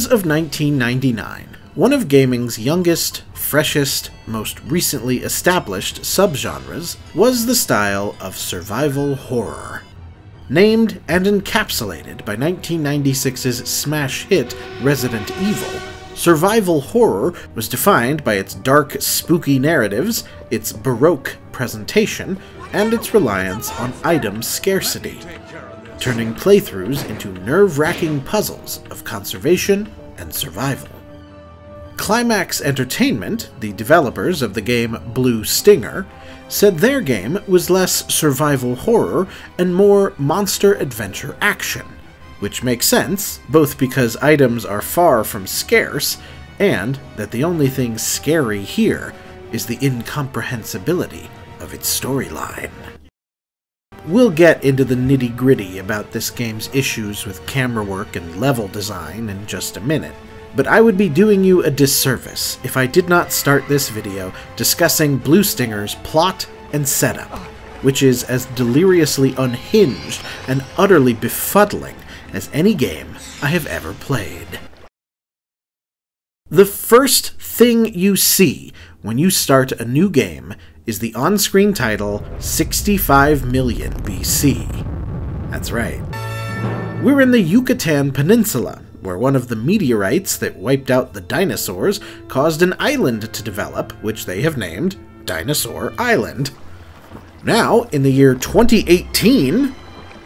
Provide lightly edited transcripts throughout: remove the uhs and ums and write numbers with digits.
As of 1999, one of gaming's youngest, freshest, most recently established subgenres was the style of survival horror. Named and encapsulated by 1996's smash hit Resident Evil, survival horror was defined by its dark, spooky narratives, its baroque presentation, and its reliance on item scarcity, turning playthroughs into nerve-wracking puzzles of conservation and survival. Climax Entertainment, the developers of the game Blue Stinger, said their game was less survival horror and more monster adventure action, which makes sense, both because items are far from scarce, and that the only thing scary here is the incomprehensibility of its storyline. We'll get into the nitty-gritty about this game's issues with camera work and level design in just a minute, but I would be doing you a disservice if I did not start this video discussing Blue Stinger's plot and setup, which is as deliriously unhinged and utterly befuddling as any game I have ever played. The first thing you see when you start a new game is the on-screen title 65 million BC. That's right. We're in the Yucatan Peninsula, where one of the meteorites that wiped out the dinosaurs caused an island to develop, which they have named Dinosaur Island. Now, in the year 2018,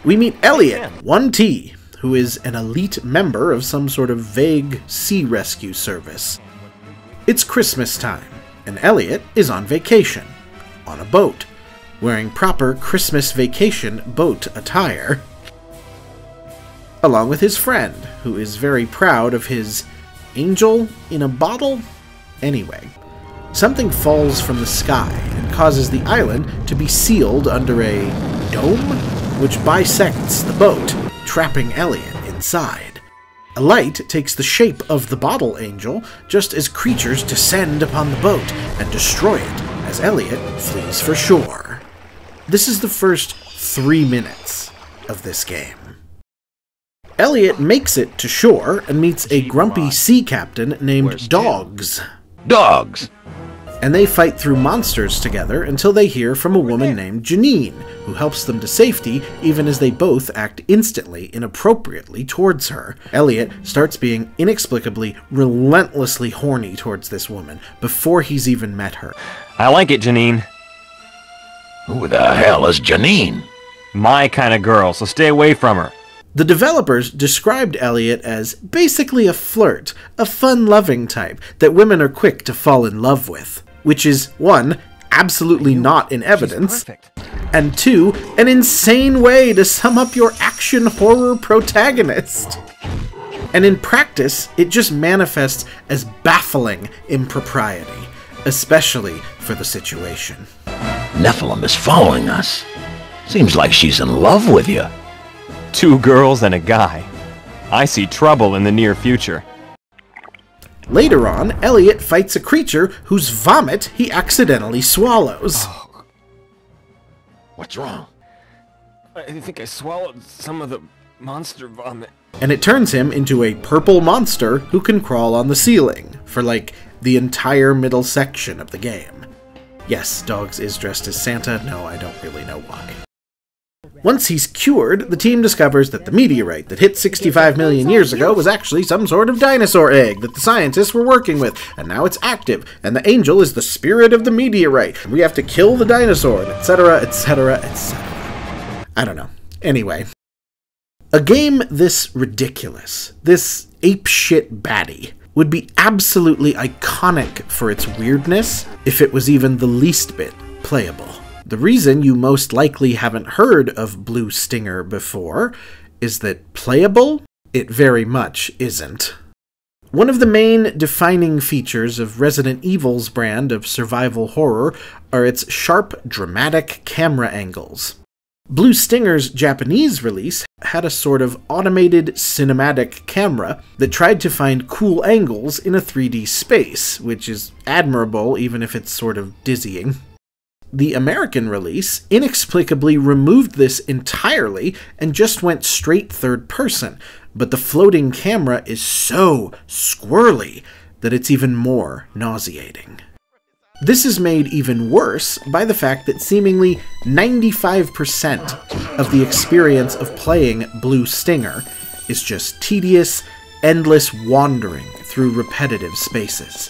we meet Elliot, 1T, who is an elite member of some sort of vague sea rescue service. It's Christmas time, and Elliot is on vacation, on a boat, wearing proper Christmas vacation boat attire, along with his friend, who is very proud of his angel in a bottle? Anyway, something falls from the sky and causes the island to be sealed under a dome, which bisects the boat, trapping Elliot inside. A light takes the shape of the bottle angel just as creatures descend upon the boat and destroy it as Elliot flees for shore. This is the first 3 minutes of this game. Elliot makes it to shore and meets a grumpy sea captain named Dogs. Dogs! And they fight through monsters together until they hear from a woman named Janine, who helps them to safety even as they both act instantly inappropriately towards her. Elliot starts being inexplicably, relentlessly horny towards this woman before he's even met her. I like it, Janine. Who the hell is Janine? My kind of girl, so stay away from her. The developers described Elliot as basically a flirt, a fun-loving type that women are quick to fall in love with, which is, 1, absolutely not in evidence, and 2, an insane way to sum up your action horror protagonist. And in practice, it just manifests as baffling impropriety, especially for the situation. Nephilim is following us. Seems like she's in love with you. 2 girls and a guy. I see trouble in the near future. Later on, Elliot fights a creature whose vomit he accidentally swallows. Oh. What's wrong? I think I swallowed some of the monster vomit. And it turns him into a purple monster who can crawl on the ceiling for, like, the entire middle section of the game. Yes, Dogs is dressed as Santa. No, I don't really know why. Once he's cured, the team discovers that the meteorite that hit 65 million years ago was actually some sort of dinosaur egg that the scientists were working with, and now it's active, and the angel is the spirit of the meteorite, and we have to kill the dinosaur, etc., etc., etc. I don't know. Anyway. A game this ridiculous, this apeshit baddie, would be absolutely iconic for its weirdness if it was even the least bit playable. The reason you most likely haven't heard of Blue Stinger before is that playable, it very much isn't. One of the main defining features of Resident Evil's brand of survival horror are its sharp, dramatic camera angles. Blue Stinger's Japanese release had a sort of automated cinematic camera that tried to find cool angles in a 3D space, which is admirable even if it's sort of dizzying. The American release inexplicably removed this entirely and just went straight third person, but the floating camera is so squirrely that it's even more nauseating. This is made even worse by the fact that seemingly 95% of the experience of playing Blue Stinger is just tedious, endless wandering through repetitive spaces.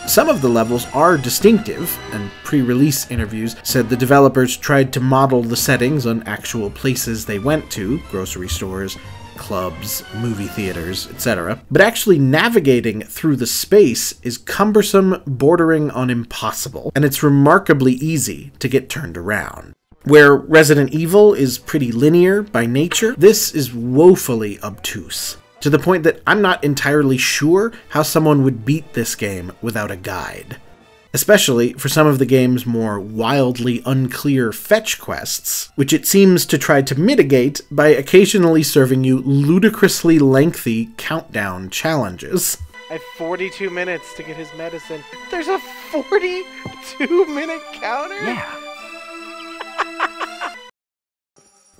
Some of the levels are distinctive, and pre-release interviews said the developers tried to model the settings on actual places they went to, grocery stores, clubs, movie theaters, etc. But actually navigating through the space is cumbersome, bordering on impossible, and it's remarkably easy to get turned around. Where Resident Evil is pretty linear by nature, this is woefully obtuse, to the point that I'm not entirely sure how someone would beat this game without a guide. Especially for some of the game's more wildly unclear fetch quests, which it seems to try to mitigate by occasionally serving you ludicrously lengthy countdown challenges. I have 42 minutes to get his medicine. There's a 42-minute counter? Yeah.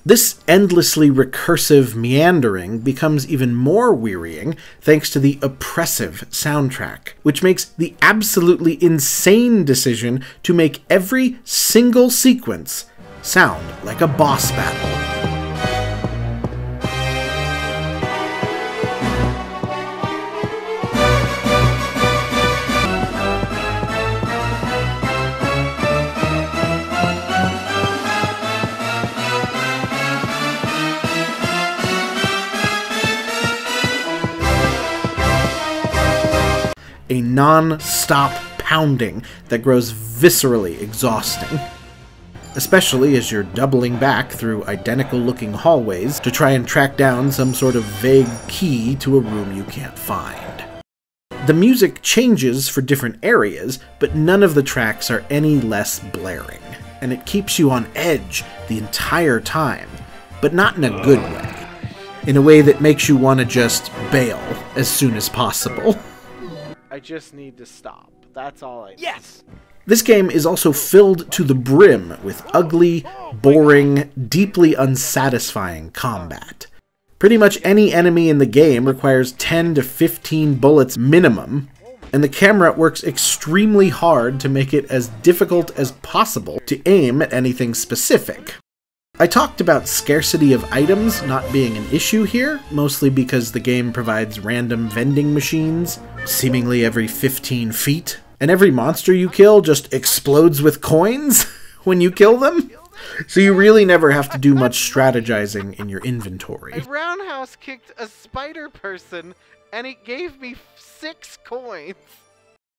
This endlessly recursive meandering becomes even more wearying thanks to the oppressive soundtrack, which makes the absolutely insane decision to make every single sequence sound like a boss battle. A non-stop pounding that grows viscerally exhausting. Especially as you're doubling back through identical-looking hallways to try and track down some sort of vague key to a room you can't find. The music changes for different areas, but none of the tracks are any less blaring, and it keeps you on edge the entire time, but not in a good way. In a way that makes you want to just bail as soon as possible. I just need to stop. That's all I need. Yes! This game is also filled to the brim with ugly, boring, deeply unsatisfying combat. Pretty much any enemy in the game requires 10 to 15 bullets minimum, and the camera works extremely hard to make it as difficult as possible to aim at anything specific. I talked about scarcity of items not being an issue here, mostly because the game provides random vending machines, seemingly every 15 feet, and every monster you kill just explodes with coins when you kill them, so you really never have to do much strategizing in your inventory. A roundhouse kicked a spider person, and it gave me 6 coins.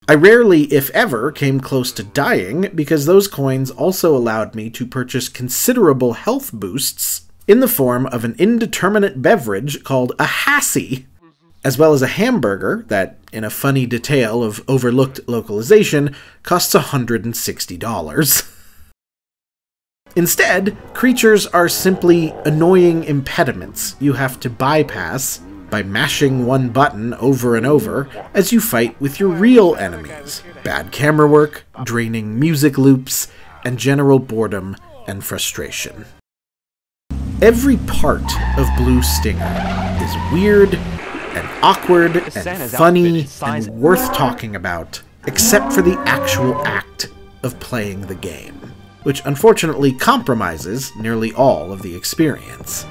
I rarely, if ever, came close to dying, because those coins also allowed me to purchase considerable health boosts in the form of an indeterminate beverage called a Hassie, as well as a hamburger that, in a funny detail of overlooked localization, costs $160. Instead, creatures are simply annoying impediments you have to bypass by mashing one button over and over as you fight with your real enemies. Bad camera work, draining music loops, and general boredom and frustration. Every part of Blue Stinger is weird and awkward and funny and worth talking about, except for the actual act of playing the game, which unfortunately compromises nearly all of the experience.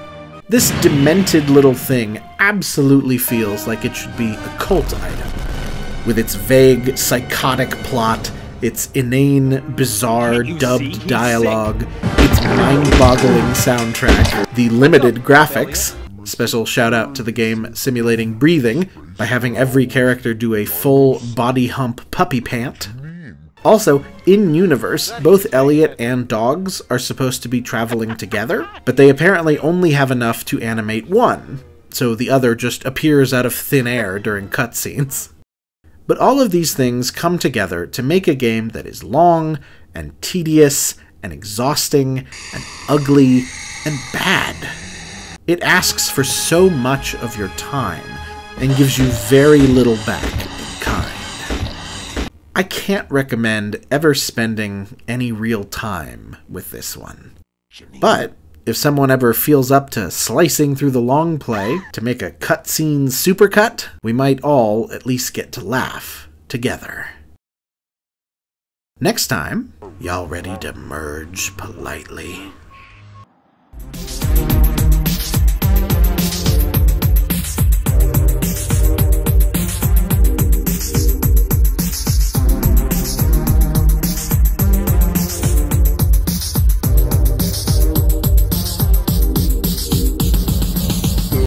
This demented little thing absolutely feels like it should be a cult item, with its vague, psychotic plot, its inane, bizarre, dubbed dialogue, its mind-boggling soundtrack, the limited graphics. Special shout out to the game simulating breathing by having every character do a full body hump puppy pant. Also, in-universe, both Elliot and Dogs are supposed to be traveling together, but they apparently only have enough to animate one, so the other just appears out of thin air during cutscenes. But all of these things come together to make a game that is long, and tedious, and exhausting, and ugly, and bad. It asks for so much of your time, and gives you very little back in kind. I can't recommend ever spending any real time with this one. But if someone ever feels up to slicing through the long play to make a cutscene supercut, we might all at least get to laugh together. Next time, y'all ready to merge politely?